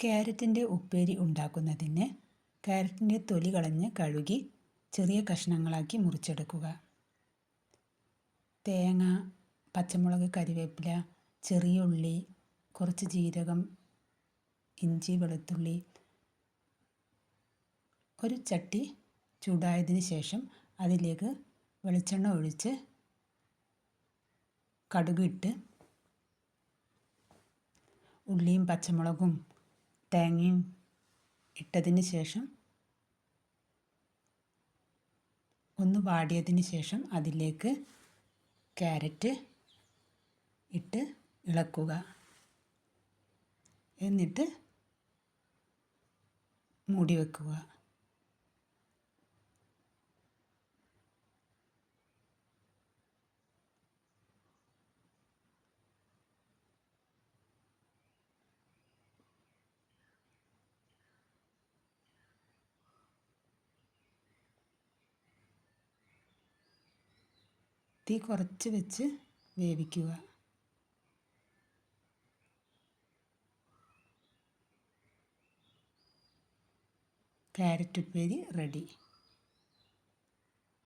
ക്യാരറ്റിൻ്റെ ഉപ്പേരി ഉണ്ടാക്കുന്നതിന് ക്യാരറ്റിൻ്റെ തൊലി കളഞ്ഞ് കഴുകി ചെറിയ കഷ്ണങ്ങളാക്കി മുറിച്ചെടുക്കുക. തേങ്ങ, പച്ചമുളക്, കരിവേപ്പില, ചെറിയ ഉള്ളി, കുറച്ച് ജീരകം, ഇഞ്ചി, വെളുത്തുള്ളി. ഒരു ചട്ടി ചൂടായതിന് ശേഷം അതിലേക്ക് വെളിച്ചെണ്ണ ഒഴിച്ച് കടുകിട്ട് ഉള്ളിയും പച്ചമുളകും തേങ്ങയും ഇട്ടതിന് ശേഷം ഒന്ന് വാടിയതിന് ശേഷം അതിലേക്ക് ക്യാരറ്റ് ഇട്ട് ഇളക്കുക. എന്നിട്ട് മൂടി വെക്കുക. തീ കുറച്ച് വെച്ച് വേവിക്കുക. ക്യാരറ്റ് ഉപ്പേരി റെഡി.